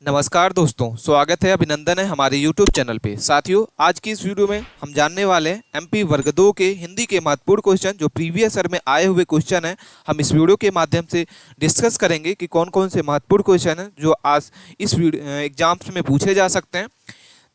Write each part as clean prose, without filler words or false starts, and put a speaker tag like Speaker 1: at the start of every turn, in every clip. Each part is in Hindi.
Speaker 1: नमस्कार दोस्तों, स्वागत है, अभिनंदन है हमारे YouTube चैनल पे। साथियों, आज की इस वीडियो में हम जानने वाले हैं एमपी वर्ग 2 के हिंदी के महत्वपूर्ण क्वेश्चन जो प्रीवियस ईयर में आए हुए क्वेश्चन हैं। हम इस वीडियो के माध्यम से डिस्कस करेंगे कि कौन कौन से महत्वपूर्ण क्वेश्चन हैं जो आज इस एग्जाम्स में पूछे जा सकते हैं।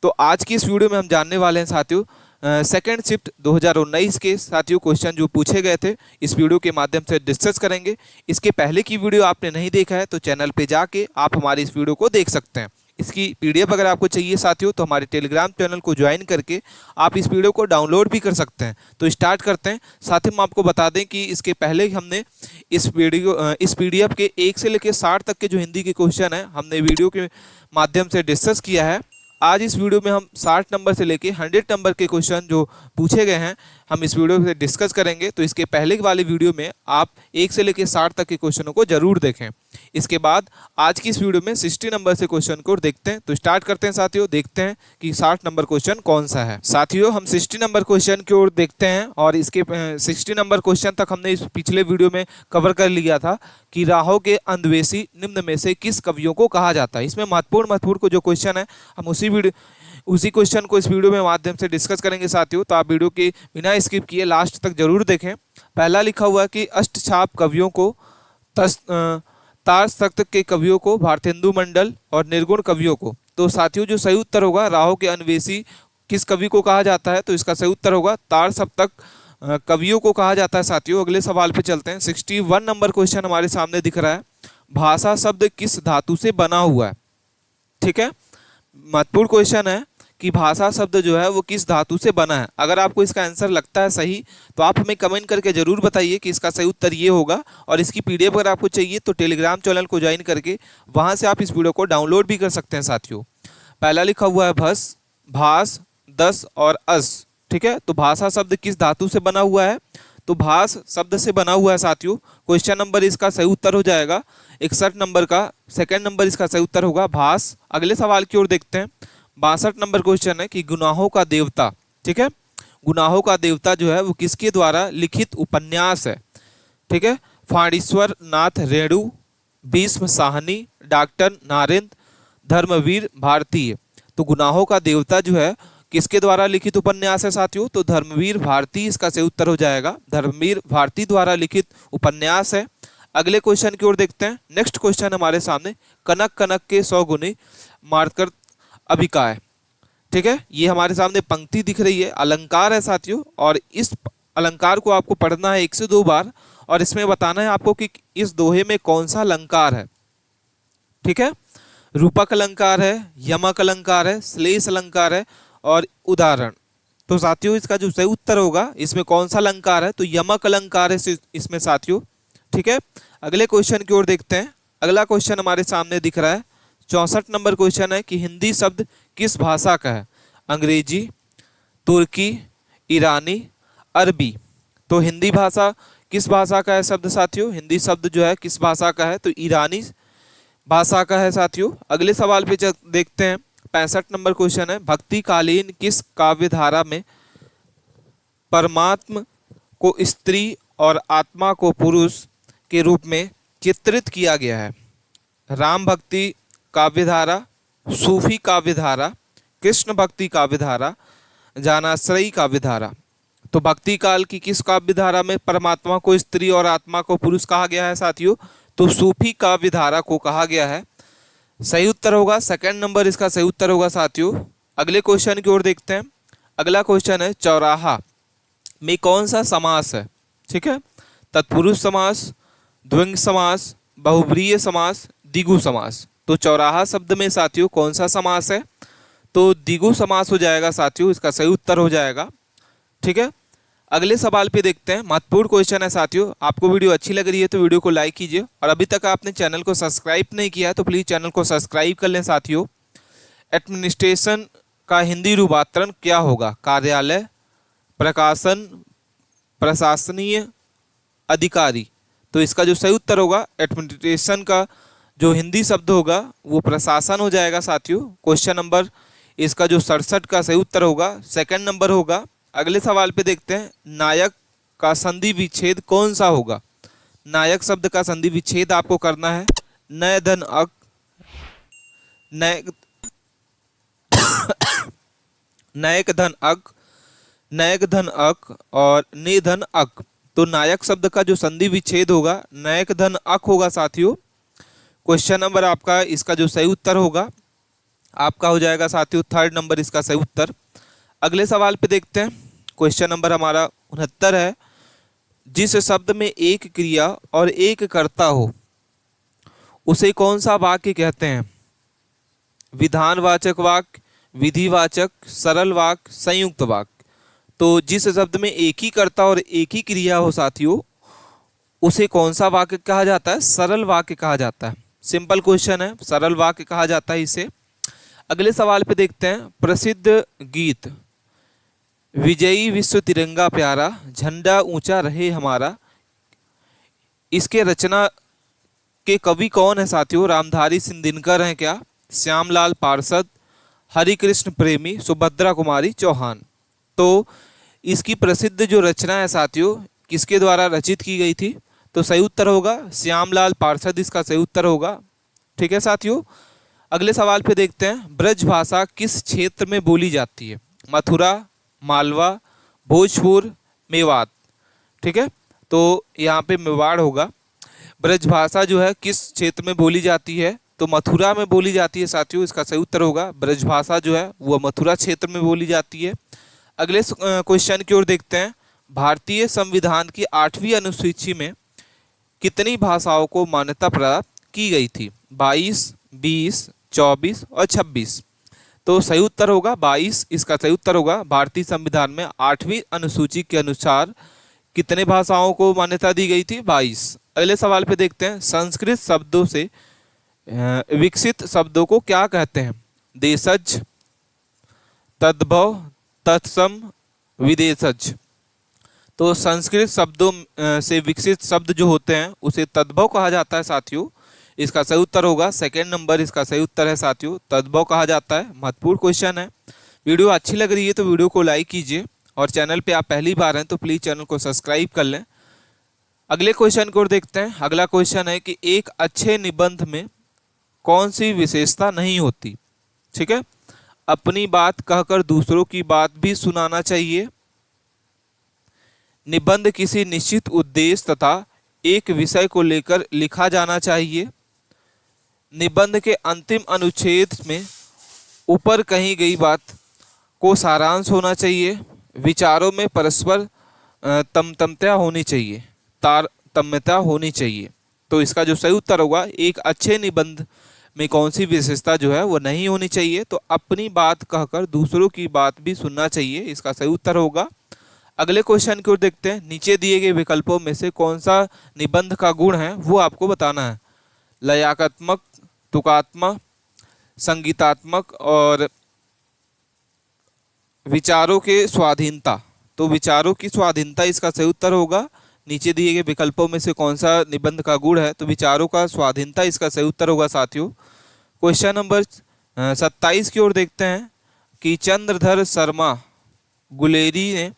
Speaker 1: तो आज की इस वीडियो में हम जानने वाले हैं साथियों सेकेंड शिफ्ट 2019 के साथियों क्वेश्चन जो पूछे गए थे, इस वीडियो के माध्यम से डिस्कस करेंगे। इसके पहले की वीडियो आपने नहीं देखा है तो चैनल पे जाके आप हमारी इस वीडियो को देख सकते हैं। इसकी पीडीएफ अगर आपको चाहिए साथियों तो हमारे टेलीग्राम चैनल को ज्वाइन करके आप इस वीडियो को डाउनलोड भी कर सकते हैं। तो स्टार्ट करते हैं। साथ ही हम आपको बता दें कि इसके पहले हमने इस पीडीएफ के 1 से लेकर 60 तक के जो हिंदी के क्वेश्चन हैं हमने वीडियो के माध्यम से डिस्कस किया है। आज इस वीडियो में हम 60 नंबर से लेके 100 नंबर के क्वेश्चन जो पूछे गए हैं हम इस वीडियो में डिस्कस करेंगे। तो इसके पहले वाली वीडियो में आप 1 से लेके 60 तक के क्वेश्चनों को जरूर देखें। इसके बाद आज की इस वीडियो में 60 नंबर से क्वेश्चन को देखते हैं। तो स्टार्ट करते हैं साथियों, देखते हैं कि 60 नंबर क्वेश्चन कौन सा है। साथियों, हम 60 नंबर क्वेश्चन की ओर देखते हैं और इसके 60 नंबर क्वेश्चन तक हमने इस पिछले वीडियो में कवर कर लिया था कि राहों के अन्वेषी निम्न में से किस कवियों को कहा जाता है। इसमें महत्वपूर्ण को जो क्वेश्चन है हम उसी क्वेश्चन को इस वीडियो में माध्यम से डिस्कस करेंगे साथियों। तो आप वीडियो के बिना स्किप किए लास्ट तक जरूर देखें। पहला लिखा हुआ है कि अष्टछाप कवियों को, तार सख्त के कवियों को, भारतेंदु मंडल और निर्गुण कवियों को। तो साथियों जो सही उत्तर होगा राहों के अन्वेषी किस कवि को कहा जाता है, तो इसका सही उत्तर होगा तार सप्तक कवियों को कहा जाता है। साथियों अगले सवाल पे चलते हैं। 61 नंबर क्वेश्चन हमारे सामने दिख रहा है। भाषा शब्द किस धातु से बना हुआ है? ठीक है, महत्वपूर्ण क्वेश्चन है कि भाषा शब्द जो है वो किस धातु से बना है। अगर आपको इसका आंसर लगता है सही तो आप हमें कमेंट करके जरूर बताइए कि इसका सही उत्तर ये होगा। और इसकी पीडीएफ अगर आपको चाहिए तो टेलीग्राम चैनल को ज्वाइन करके वहां से आप इस वीडियो को डाउनलोड भी कर सकते हैं साथियों। पहला लिखा हुआ है भस, भास, दस और अस। ठीक है, तो भाषा शब्द किस धातु से बना हुआ है? तो भास शब्द से बना हुआ है साथियों। क्वेश्चन नंबर इसका सही उत्तर हो जाएगा 61 नंबर का। सेकंड नंबर इसका सही उत्तर होगा भास। अगले सवाल की ओर देखते हैं। 62 नंबर क्वेश्चन है कि गुनाहों का देवता, ठीक है, गुनाहों का देवता जो है वो किसके द्वारा लिखित उपन्यास है? ठीक है, फाणीश्वर नाथ रेणु, भीष्म साहनी, डॉक्टर नारेंद्र, धर्मवीर भारतीय। तो गुनाहों का देवता जो है किसके द्वारा लिखित उपन्यास है साथियों? तो धर्मवीर भारती इसका सही उत्तर हो जाएगा। धर्मवीर भारती द्वारा लिखित उपन्यास है। अगले क्वेश्चन की ओर देखते हैं। नेक्स्ट क्वेश्चन हमारे सामने, कनक कनक के 100 गुनी मारकर अभिकाय। ठीक है, ये हमारे सामने पंक्ति दिख रही है, अलंकार है साथियों। और इस अलंकार को आपको पढ़ना है 1 से 2 बार और इसमें बताना है आपको कि इस दोहे में कौन सा अलंकार है। ठीक है, रूपक अलंकार है, यमक अलंकार है, श्लेष अलंकार है और उदाहरण। तो साथियों इसका जो सही उत्तर होगा इसमें कौन सा अलंकार है? तो यमक अलंकार है इसमें साथियों। ठीक है, अगले क्वेश्चन की ओर देखते हैं। अगला क्वेश्चन हमारे सामने दिख रहा है। 64 नंबर क्वेश्चन है कि हिंदी शब्द किस भाषा का है? अंग्रेजी, तुर्की, ईरानी, अरबी। तो हिंदी भाषा किस भाषा का है शब्द साथियों? हिंदी शब्द जो है किस भाषा का है? तो ईरानी भाषा का है साथियों। अगले सवाल पे देखते हैं। 65 नंबर क्वेश्चन है, भक्तिकालीन किस काव्य धारा में परमात्मा को स्त्री और आत्मा को पुरुष के रूप में चित्रित किया गया है? राम भक्ति काव्यधारा, सूफी काव्यधारा, कृष्ण भक्ति काव्यधारा, जानाश्रयी काव्यधारा। तो भक्ति काल की किस काव्यधारा में परमात्मा को स्त्री और आत्मा को पुरुष कहा गया है साथियों? तो सूफी काव्यधारा को कहा गया है। सही उत्तर होगा सेकंड नंबर इसका सही उत्तर होगा साथियों। अगले क्वेश्चन की ओर देखते हैं। अगला क्वेश्चन है, चौराहा में कौन सा समास है? ठीक है, तत्पुरुष समास, द्वंद्व समास, बहुब्रीय समास, द्विगु समास। तो चौराहा शब्द में साथियों कौन सा समास है? तो द्विगु समास हो जाएगा साथियों, इसका सही उत्तर हो जाएगा। ठीक है, अगले सवाल पे देखते हैं। महत्वपूर्ण क्वेश्चन है साथियों। आपको वीडियो अच्छी लग रही है तो वीडियो को लाइक कीजिए और अभी तक आपने चैनल को सब्सक्राइब नहीं किया है तो प्लीज़ चैनल को सब्सक्राइब कर लें साथियों। एडमिनिस्ट्रेशन का हिंदी रूपांतरण क्या होगा? कार्यालय, प्रकाशन, प्रशासनीय अधिकारी। तो इसका जो सही उत्तर होगा एडमिनिस्ट्रेशन का जो हिंदी शब्द होगा वो प्रशासन हो जाएगा साथियों। क्वेश्चन नंबर इसका जो 67 का सही उत्तर होगा सेकंड नंबर होगा। अगले सवाल पे देखते हैं। नायक का संधि विच्छेद कौन सा होगा? नायक शब्द का संधि विच्छेद आपको करना है। नय धन अक, नय नयक धन अक, नयक धन अक और निधन अक। तो नायक शब्द का जो संधि विच्छेद होगा नयक धन अक होगा साथियों। क्वेश्चन नंबर आपका इसका जो सही उत्तर होगा आपका हो जाएगा साथियों थर्ड नंबर इसका सही उत्तर। अगले सवाल पे देखते हैं। क्वेश्चन नंबर हमारा 69 है। जिस शब्द में एक क्रिया और एक कर्ता हो उसे कौन सा वाक्य कहते हैं? विधानवाचक वाक्य, विधिवाचक, सरल वाक्य, संयुक्त वाक्य। तो जिस शब्द में एक ही कर्ता और एक ही क्रिया हो साथियों उसे कौन सा वाक्य कहा जाता है? सरल वाक्य कहा जाता है। सिंपल क्वेश्चन है, सरल वाक्य कहा जाता है इसे। अगले सवाल पे देखते हैं। प्रसिद्ध गीत विजयी विश्व तिरंगा प्यारा, झंडा ऊंचा रहे हमारा, इसके रचना के कवि कौन है साथियों? रामधारी सिंह दिनकर हैं क्या, श्यामलाल पार्षद, हरिकृष्ण प्रेमी, सुभद्रा कुमारी चौहान। तो इसकी प्रसिद्ध जो रचना है साथियों किसके द्वारा रचित की गई थी? तो सही उत्तर होगा श्यामलाल पार्षद, इसका सही उत्तर होगा। ठीक है साथियों। अगले सवाल पे देखते हैं। ब्रज भाषा किस क्षेत्र में बोली जाती है? मथुरा, मालवा, भोजपुर, मेवात। ठीक है, तो यहाँ पे मेवाड़ होगा। ब्रज भाषा जो है किस क्षेत्र में बोली जाती है? तो मथुरा में बोली जाती है साथियों, इसका सही उत्तर होगा। ब्रज भाषा जो है वो मथुरा क्षेत्र में बोली जाती है। अगले क्वेश्चन की ओर देखते हैं। भारतीय संविधान की 8वीं अनुसूची में कितनी भाषाओं को मान्यता प्राप्त की गई थी? 22, 20, 24 और 26। तो सही उत्तर होगा 22, इसका सही उत्तर होगा। भारतीय संविधान में 8वीं अनुसूची के अनुसार कितने भाषाओं को मान्यता दी गई थी? 22। अगले सवाल पे देखते हैं। संस्कृत शब्दों से विकसित शब्दों को क्या कहते हैं? देशज, तद्भव, तत्सम, विदेशज। तो संस्कृत शब्दों से विकसित शब्द जो होते हैं उसे तद्भव कहा जाता है साथियों, इसका सही उत्तर होगा सेकंड नंबर इसका सही उत्तर है साथियों, तद्भव कहा जाता है। महत्वपूर्ण क्वेश्चन है। वीडियो अच्छी लग रही है तो वीडियो को लाइक कीजिए और चैनल पे आप पहली बार हैं तो प्लीज़ चैनल को सब्सक्राइब कर लें। अगले क्वेश्चन को देखते हैं। अगला क्वेश्चन है कि एक अच्छे निबंध में कौन सी विशेषता नहीं होती? ठीक है, अपनी बात कहकर दूसरों की बात भी सुनाना चाहिए, निबंध किसी निश्चित उद्देश्य तथा एक विषय को लेकर लिखा जाना चाहिए, निबंध के अंतिम अनुच्छेद में ऊपर कही गई बात को सारांश होना चाहिए, विचारों में परस्पर तमतमता होनी चाहिए, तारतम्यता होनी चाहिए। तो इसका जो सही उत्तर होगा एक अच्छे निबंध में कौन सी विशेषता जो है वो नहीं होनी चाहिए? तो अपनी बात कहकर दूसरों की बात भी सुनना चाहिए, इसका सही उत्तर होगा। अगले क्वेश्चन की ओर देखते हैं। नीचे दिए गए विकल्पों में से कौन सा निबंध का गुण है वो आपको बताना है। लयात्मक, तुकात्मक, संगीतात्मक और विचारों के स्वाधीनता। तो विचारों की स्वाधीनता इसका सही उत्तर होगा। नीचे दिए गए विकल्पों में से कौन सा निबंध का गुण है? तो विचारों का स्वाधीनता इसका सही उत्तर होगा साथियों। क्वेश्चन नंबर 27 की ओर देखते हैं कि चंद्रधर शर्मा गुलेरी ने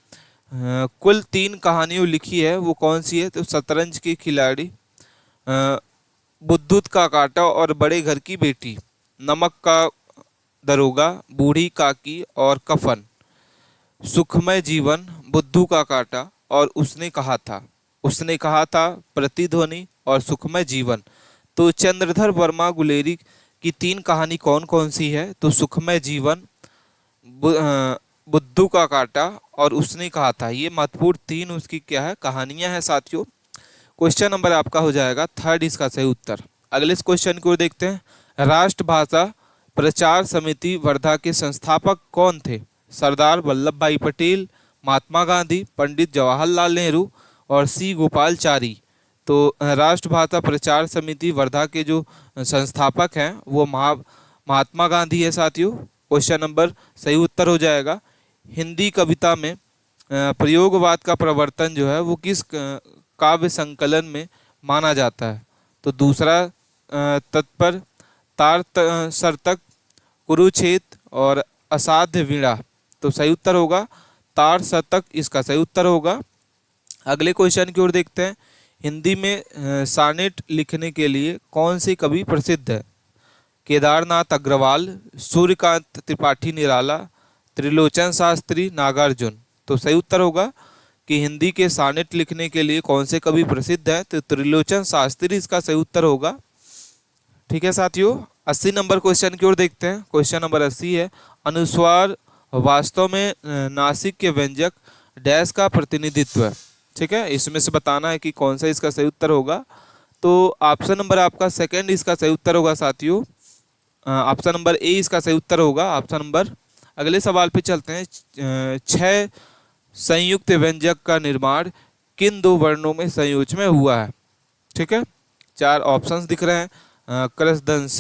Speaker 1: कुल 3 कहानियों लिखी है, वो कौन सी है? तो शतरंज के खिलाड़ी, बुद्धूत का कांटा और बड़े घर की बेटी, नमक का दरोगा, बूढ़ी काकी और कफन, सुखमय जीवन, बुद्धू का कांटा और उसने कहा था, प्रतिध्वनि और सुखमय जीवन। तो चंद्रधर वर्मा गुलेरी की 3 कहानी कौन कौन सी है? तो सुखमय जीवन, बुद्धू का कांटा और उसने कहा था। ये महत्वपूर्ण 3 उसकी क्या है? कहानियां हैं साथियों। क्वेश्चन नंबर आपका हो जाएगा थर्ड इसका सही उत्तर। अगले क्वेश्चन को देखते हैं। राष्ट्रभाषा प्रचार समिति वर्धा के संस्थापक कौन थे? सरदार वल्लभ भाई पटेल, महात्मा गांधी, पंडित जवाहरलाल नेहरू और सी गोपालचारी। तो राष्ट्रभाषा प्रचार समिति वर्धा के जो संस्थापक हैं वो महात्मा गांधी है साथियों। क्वेश्चन नंबर सही उत्तर हो जाएगा। हिंदी कविता में प्रयोगवाद का प्रवर्तन जो है वो किस काव्य संकलन में माना जाता है? तो दूसरा तत्पर, तार सरतक, कुरुक्षेत्र और असाध्य वीणा। तो सही उत्तर होगा तार शतक, इसका सही उत्तर होगा। अगले क्वेश्चन की ओर देखते हैं। हिंदी में सानेट लिखने के लिए कौन से कवि प्रसिद्ध है? केदारनाथ अग्रवाल, सूर्यकांत त्रिपाठी निराला, त्रिलोचन शास्त्री, नागार्जुन। तो सही उत्तर होगा कि हिंदी के सानेट लिखने के लिए कौन से कवि प्रसिद्ध है, तो त्रिलोचन शास्त्री इसका सही उत्तर होगा। ठीक है साथियों, 80 नंबर क्वेश्चन की ओर देखते हैं। क्वेश्चन नंबर 80 है, अनुस्वार वास्तव में नासिक के व्यंजक डैश का प्रतिनिधित्व है। ठीक है, इसमें से बताना है कि कौन सा इसका सही उत्तर होगा। तो ऑप्शन नंबर आपका सेकंड इसका सही उत्तर होगा साथियों। ऑप्शन नंबर ए इसका सही उत्तर होगा, ऑप्शन नंबर। अगले सवाल पे चलते हैं। 6 संयुक्त व्यंजक का निर्माण किन दो वर्णों में संयोज में हुआ है। ठीक है, 4 ऑप्शंस दिख रहे हैं, क्रसदंस,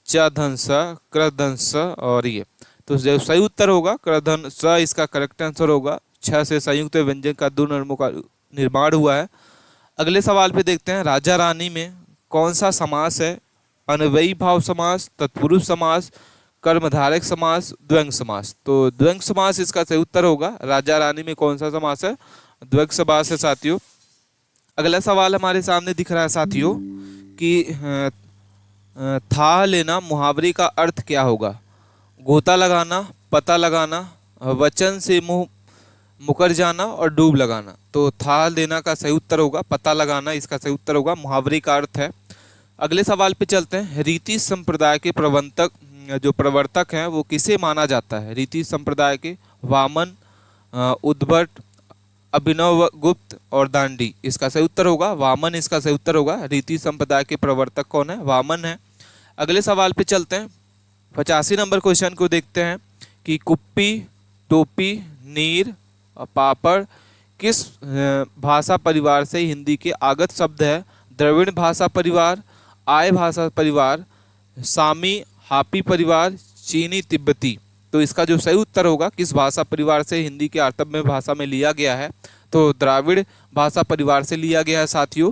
Speaker 1: चधंस, क्रदंस और ये। तो जो सही उत्तर होगा क्रधन स इसका करेक्ट आंसर होगा। 6 से संयुक्त व्यंजन का 2 वर्णों का निर्माण हुआ है। अगले सवाल पे देखते हैं, राजा रानी में कौन सा समास है। अन्वयी भाव समास, तत्पुरुष समास, कर्मधारक समास, द्वंद्व समास। तो द्वंद्व समास इसका सही उत्तर होगा। राजा रानी में कौन सा समास है, द्वंद्व समास है साथियों। अगला सवाल हमारे सामने दिख रहा है साथियों कि था लेना मुहावरे का अर्थ क्या होगा। गोता लगाना, पता लगाना, वचन से मुंह मुकर जाना और डूब लगाना। तो था लेना का सही उत्तर होगा पता लगाना, इसका सही उत्तर होगा, मुहावरे का अर्थ है। अगले सवाल पे चलते हैं, रीति संप्रदाय के प्रवर्तक हैं वो किसे माना जाता है। रीति संप्रदाय के वामन, उद्भट, अभिनव गुप्त और दांडी। इसका सही उत्तर होगा वामन, इसका सही उत्तर होगा। रीति संप्रदाय के प्रवर्तक कौन है, वामन है। अगले सवाल पे चलते हैं, 85 नंबर क्वेश्चन को देखते हैं कि कुप्पी, टोपी, नीर, पापड़ किस भाषा परिवार से हिंदी के आगत शब्द है। द्रविड़ भाषा परिवार, आय भाषा परिवार, सामी हापी परिवार, चीनी तिब्बती। तो इसका जो सही उत्तर होगा किस भाषा परिवार से हिंदी के आर्तव्य भाषा में लिया गया है, तो द्राविड़ भाषा परिवार से लिया गया है साथियों।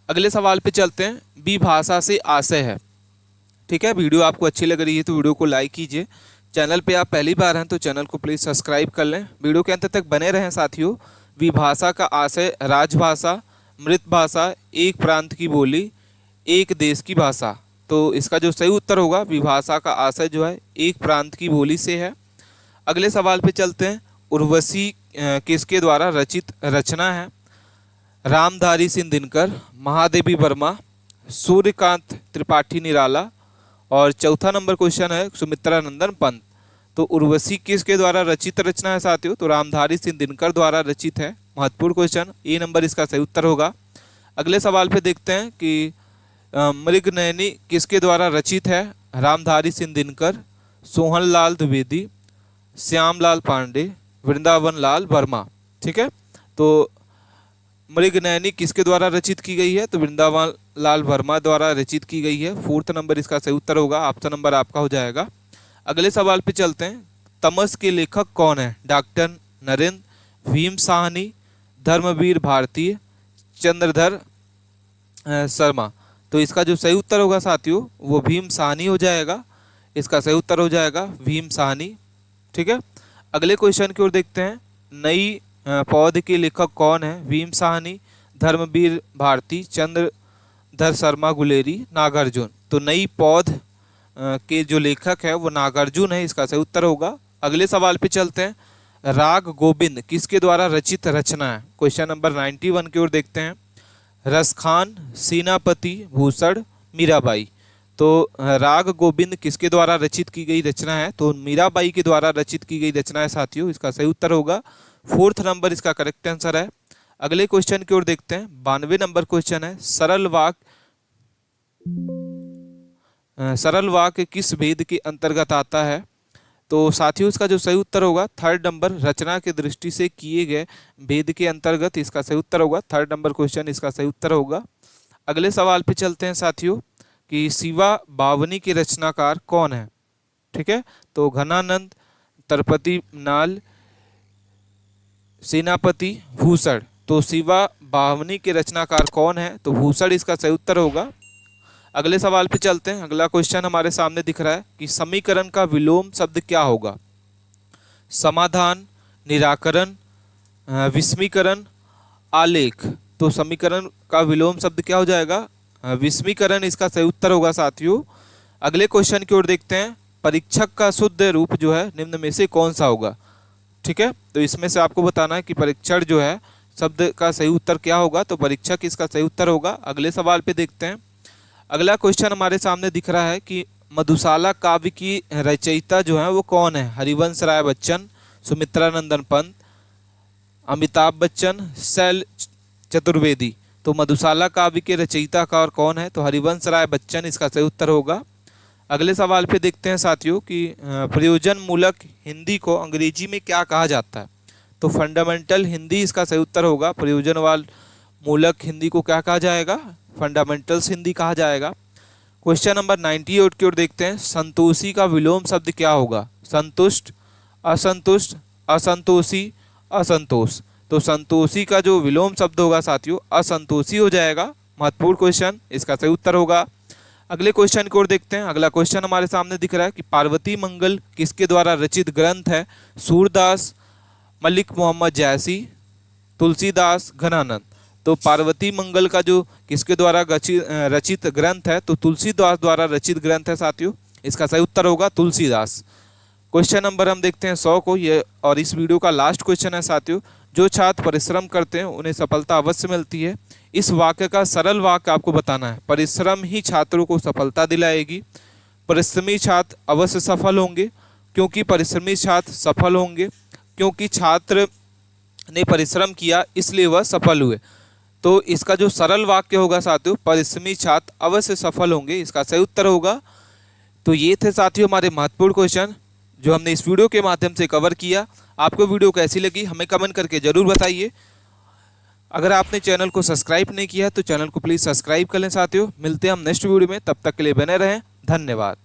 Speaker 1: अगले सवाल पे चलते हैं, बी भाषा से आशय है। ठीक है, वीडियो आपको अच्छी लग रही है तो वीडियो को लाइक कीजिए। चैनल पे आप पहली बार हैं तो चैनल को प्लीज़ सब्सक्राइब कर लें। वीडियो के अंत तक बने रहें साथियों। विभाषा का आशय राजभाषा, मृत भाषा, एक प्रांत की बोली, एक देश की भाषा। तो इसका जो सही उत्तर होगा विभाषा का आशय जो है एक प्रांत की बोली से है। अगले सवाल पे चलते हैं, उर्वशी किसके द्वारा रचित रचना है। रामधारी सिंह दिनकर, महादेवी वर्मा, सूर्यकांत त्रिपाठी निराला और चौथा नंबर क्वेश्चन है सुमित्रा नंदन पंत। तो उर्वशी किसके द्वारा रचित रचना है साथियों, तो रामधारी सिंह दिनकर द्वारा रचित है। महत्वपूर्ण क्वेश्चन, ए नंबर इसका सही उत्तर होगा। अगले सवाल पे देखते हैं कि मृगनयनी किसके द्वारा रचित है। रामधारी सिंह दिनकर, सोहनलाल द्विवेदी, श्यामलाल पांडे, वृंदावन लाल वर्मा। ठीक है, तो मृगनयनी किसके द्वारा रचित की गई है, तो वृंदावन लाल वर्मा द्वारा रचित की गई है। 4th नंबर इसका सही उत्तर होगा, ऑप्शन नंबर आपका हो जाएगा। अगले सवाल पे चलते हैं, तमस के लेखक कौन है। डॉक्टर नरेंद्र, भीम साहनी, धर्मवीर भारती, चंद्रधर शर्मा। तो इसका जो सही उत्तर होगा साथियों वो भीम साहनी हो जाएगा, इसका सही उत्तर हो जाएगा भीम साहनी। ठीक है, अगले क्वेश्चन की ओर देखते हैं, नई पौध के लेखक कौन है। भीम साहनी, धर्मवीर भारती, चंद्रधर शर्मा गुलेरी, नागार्जुन। तो नई पौध के जो लेखक है वो नागार्जुन है, इसका सही उत्तर होगा। अगले सवाल पे चलते हैं, राग गोविंद किसके द्वारा रचित रचना है। क्वेश्चन नंबर 91 की ओर देखते हैं, रसखान, सेनापति, भूषण, मीराबाई। तो राग गोविंद किसके द्वारा रचित की गई रचना है, तो मीराबाई के द्वारा रचित की गई रचना है साथियों, इसका सही उत्तर होगा। 4th नंबर इसका करेक्ट आंसर है। अगले क्वेश्चन की ओर देखते हैं, 92 नंबर क्वेश्चन है, सरल वाक्य किस भेद के अंतर्गत आता है। तो साथियों इसका जो सही उत्तर होगा 3rd नंबर, रचना की दृष्टि से किए गए भेद के अंतर्गत, इसका सही उत्तर होगा। 3rd नंबर क्वेश्चन इसका सही उत्तर होगा। अगले सवाल पे चलते हैं साथियों कि शिवा बावनी के रचनाकार कौन है। ठीक है, तो घनानंद, तरपति नाल, सेनापति, भूषण। तो शिवा बावनी के रचनाकार कौन है, तो भूषण इसका सही उत्तर होगा। अगले सवाल पे चलते हैं, अगला क्वेश्चन हमारे सामने दिख रहा है कि समीकरण का विलोम शब्द क्या होगा। समाधान, निराकरण, विस्मीकरण, आलेख। तो समीकरण का विलोम शब्द क्या हो जाएगा, विस्मीकरण इसका सही उत्तर होगा साथियों। अगले क्वेश्चन की ओर देखते हैं। परीक्षक का शुद्ध रूप जो है निम्न में से कौन सा होगा। ठीक है, तो इसमें से आपको बताना है कि परीक्षण जो है शब्द का सही उत्तर क्या होगा। तो परीक्षक इसका सही उत्तर होगा। अगले सवाल पे देखते हैं। अगला क्वेश्चन हमारे सामने दिख रहा है कि मधुशाला काव्य की रचयिता जो है वो कौन है। हरिवंश राय बच्चन, सुमित्रा नंदन पंत, अमिताभ बच्चन, शैल चतुर्वेदी। तो मधुशाला काव्य के रचयिता का और कौन है। तो हरिवंश राय बच्चन इसका सही उत्तर होगा। अगले सवाल पे देखते हैं साथियों कि प्रयोजन मूलक हिंदी को अंग्रेजी में क्या कहा जाता है। तो फंडामेंटल हिंदी इसका सही उत्तर होगा। प्रयोजन मूलक हिंदी को क्या कहा जाएगा, फंडामेंटल्स हिंदी कहा जाएगा। क्वेश्चन नंबर 98 की ओर देखते हैं। संतोषी का विलोम शब्द क्या होगा। संतुष्ट, असंतुष्ट, असंतोषी, असंतोष। तो संतोषी का जो विलोम शब्द होगा साथियों असंतोषी हो जाएगा। महत्वपूर्ण क्वेश्चन, इसका सही उत्तर होगा। अगले क्वेश्चन की ओर देखते हैं। अगला क्वेश्चन हमारे सामने दिख रहा है कि पार्वती मंगल किसके द्वारा रचित ग्रंथ है। सूरदास, मलिक मोहम्मद जैसी, तुलसीदास, घनानंद। तो पार्वती मंगल का जो किसके द्वारा रचित ग्रंथ है तो तुलसीदास द्वारा रचित ग्रंथ है साथियों। इसका सही उत्तर होगा तुलसीदास। क्वेश्चन नंबर हम देखते हैं 100 को, ये और इस वीडियो का लास्ट क्वेश्चन है साथियों। जो छात्र परिश्रम करते हैं उन्हें सफलता अवश्य मिलती है। इस वाक्य का सरल वाक्य आपको बताना है। परिश्रम ही छात्रों को सफलता दिलाएगी। परिश्रमी छात्र अवश्य सफल होंगे क्योंकि परिश्रमी छात्र सफल होंगे क्योंकि छात्र ने परिश्रम किया इसलिए वह सफल हुए। तो इसका जो सरल वाक्य होगा साथियों परिश्रमी छात्र अवश्य सफल होंगे, इसका सही उत्तर होगा। तो ये थे साथियों हमारे महत्वपूर्ण क्वेश्चन जो हमने इस वीडियो के माध्यम से कवर किया। आपको वीडियो कैसी लगी हमें कमेंट करके ज़रूर बताइए। अगर आपने चैनल को सब्सक्राइब नहीं किया तो चैनल को प्लीज़ सब्सक्राइब कर लें साथियों। मिलते हैं हम नेक्स्ट वीडियो में, तब तक के लिए बने रहें। धन्यवाद।